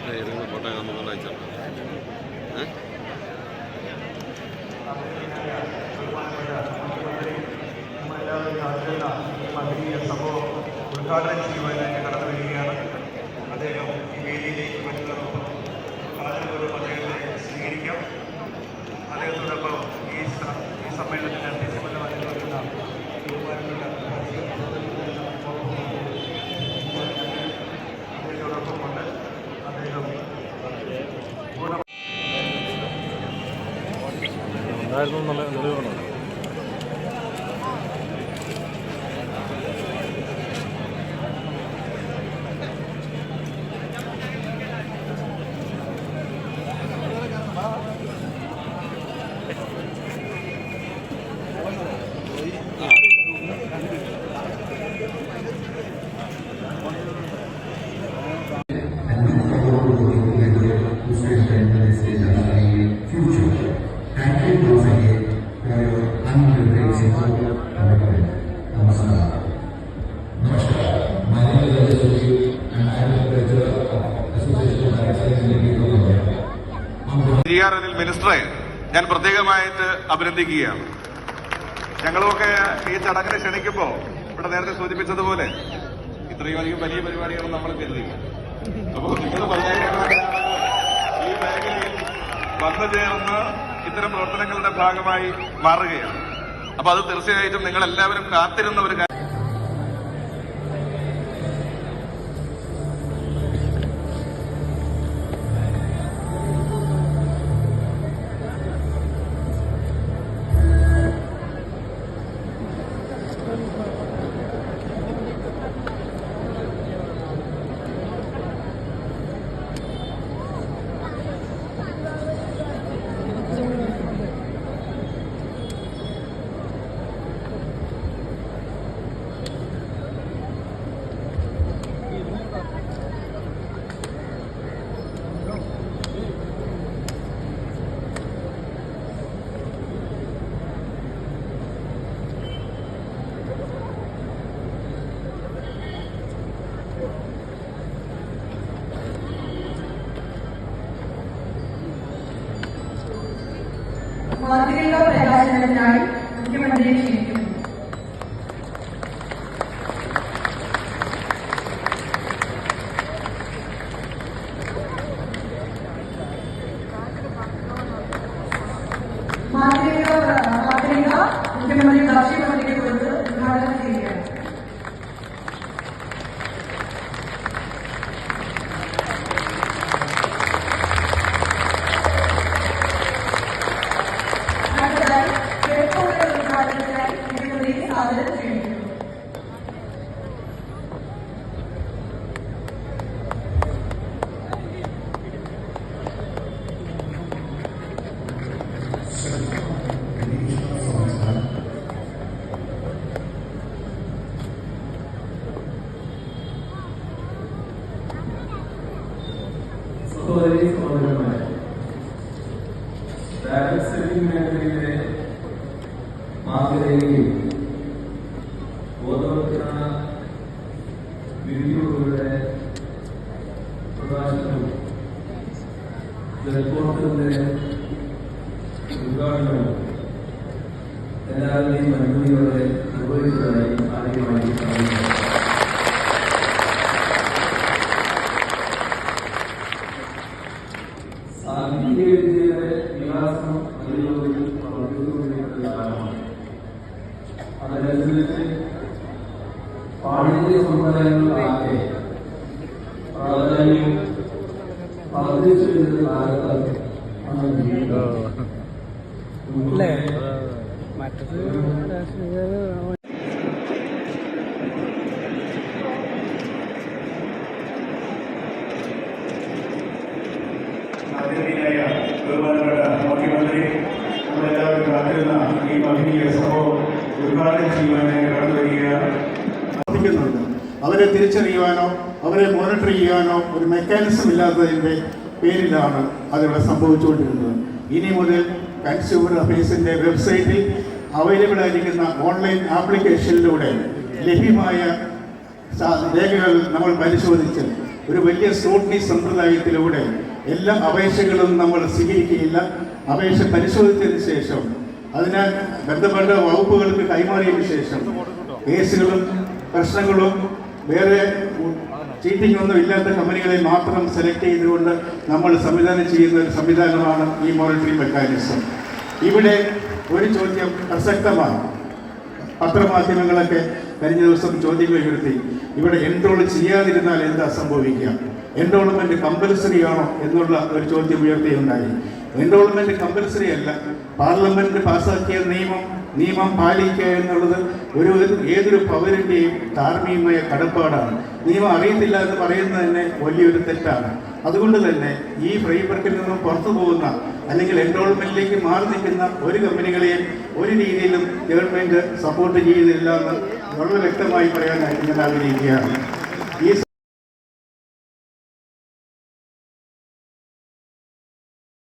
Photo നമുക്കൊന്ന് അയച്ചു സംഭവം ഉദ്ഘാടനം ചെയ്യുവാനായിട്ട് കടന്നു വരികയാണ്. അദ്ദേഹം ഈ വേദിയിലേക്ക് വരുന്നതോടൊപ്പം അദ്ദേഹത്തെ സ്വീകരിക്കാം. അദ്ദേഹത്തോടൊപ്പം ഈ സമ്മേളനത്തിന് അധ്യക്ഷപദമായി നിൽക്കുന്ന അദ്ദേഹത്തോടൊപ്പം കൊണ്ട് അദ്ദേഹം മിനിസ്റ്ററെ ഞാൻ പ്രത്യേകമായിട്ട് അഭിനന്ദിക്കുകയാണ്. ഞങ്ങളുമൊക്കെ ഈ ചടങ്ങിനെ ക്ഷണിക്കുമ്പോൾ ഇവിടെ നേരത്തെ സൂചിപ്പിച്ചതുപോലെ ഇത്രയും അധികം വലിയ പരിപാടികൾ നമ്മൾ കരുതില്ല. അപ്പോൾ നിങ്ങൾ ഈ മേഖലയിൽ വന്നു ചേർന്ന് ഇത്തരം പ്രവർത്തനങ്ങളുടെ ഭാഗമായി മാറുകയാണ്. അപ്പൊ അത് തീർച്ചയായിട്ടും നിങ്ങൾ എല്ലാവരും കാത്തിരുന്ന ഒരു കാര്യം. മാതൃക പ്രകാശനത്തിനായി മുഖ്യമന്ത്രിയെ ക്ഷണിക്കുന്നു. മാതൃക മുഖ്യമന്ത്രി കാർഷിക കുറിച്ച് ഉദ്ഘാടനം ചെയ്യുകയാണ്. മേഖലയിലെ മാതൃകയും ബോധവൽക്കരണ വീഡിയോകളുടെ പ്രകാശനവും റിപ്പോർട്ടിന്റെ ഉദ്ഘാടനവും എല്ലാവരുടെയും അനുമതിയോടെ നിർവഹിച്ചതായി ആദ്യമായി അറിയിക്കുന്നു. സാങ്കേതികവിദ്യയുടെ വികാസം അതിലോകത്തിൽ പ്രവർത്തിച്ചുകൊണ്ടിരിക്കുന്ന കാലമാണ്. അതനുസരിച്ച് പാണ്ഡിത്യ സമ്പ്രദായങ്ങളാകെ പ്രാധാന്യം വർദ്ധിച്ചു വരുന്ന കാലത്ത് മറ്റത് ബഹുമാനപ്പെട്ട മുഖ്യമന്ത്രി നമ്മളെല്ലാവരും കാത്തിരുന്ന ഈ മഹനീയ സംഭവം ഉദ്ഘാടനം ചെയ്യുവാനായി കടന്നു വരികയാണ്. പ്രവർത്തിക്കുന്നുണ്ട്. അവരെ തിരിച്ചറിയുവാനോ അവരെ മോണിറ്റർ ചെയ്യാനോ ഒരു മെക്കാനിസം ഇല്ലാത്തതിൻ്റെ പേരിലാണ് അതിവിടെ സംഭവിച്ചുകൊണ്ടിരുന്നത്. ഇനി മുതൽ കൺസ്യൂമർ അഫയേഴ്സിൻ്റെ വെബ്സൈറ്റിൽ അവൈലബിൾ ആയിരിക്കുന്ന ഓൺലൈൻ ആപ്ലിക്കേഷനിലൂടെ ലഭ്യമായ രേഖകൾ നമ്മൾ പരിശോധിച്ച് ഒരു വലിയ സ്ക്രൂട്ടിനി സമ്പ്രദായത്തിലൂടെ എല്ലാ അപേക്ഷകളും നമ്മൾ സ്വീകരിക്കുകയില്ല. അപേക്ഷ പരിശോധിച്ചതിന് ശേഷം അതിന് ബന്ധപ്പെട്ട വകുപ്പുകൾക്ക് കൈമാറിയതിനു ശേഷം കേസുകളും പ്രശ്നങ്ങളും വേറെ ചീറ്റിംഗ് ഒന്നും ഇല്ലാത്ത കമ്പനികളെ മാത്രം സെലക്ട് ചെയ്തുകൊണ്ട് നമ്മൾ സംവിധാനം ചെയ്യുന്ന ഒരു സംവിധാനമാണ് ഈ മോണിറ്ററിംഗ് മെക്കാനിസം. ഇവിടെ ഒരു ചോദ്യം പ്രസക്തമാണ്. പത്രമാധ്യമങ്ങളൊക്കെ കഴിഞ്ഞ ദിവസം ചോദ്യങ്ങൾ ഉയർത്തി, ഇവിടെ എൻറോൾ ചെയ്യാതിരുന്നാൽ എന്താ സംഭവിക്കുക, എൻറോൾമെന്റ് കമ്പൽസറി ആണോ എന്നുള്ള ഒരു ചോദ്യം ഉയർത്തിയുണ്ടായി. എൻറോൾമെന്റ് കമ്പൽസറി അല്ല. പാർലമെന്റ് പാസാക്കിയ നിയമം പാലിക്കുക എന്നുള്ളത് ഏതൊരു പൗരന്റെയും ധാർമ്മികമായ കടപ്പാടാണ്. നിയമം അറിയത്തില്ല എന്ന് പറയുന്നത് തന്നെ വലിയൊരു തെറ്റാണ്. അതുകൊണ്ട് തന്നെ ഈ ഫ്രെയിംവർക്കിൽ നിന്നും പുറത്തു പോകുന്ന അല്ലെങ്കിൽ എൻറോൾമെന്റിലേക്ക് മാറി നിൽക്കുന്ന ഒരു കമ്പനികളെയും ഒരു രീതിയിലും ഗവൺമെന്റ് സപ്പോർട്ട് ചെയ്യുന്നില്ല എന്ന് വളരെ വ്യക്തമായി പറയാനായിട്ട് ഞാൻ ആഗ്രഹിക്കുകയാണ്.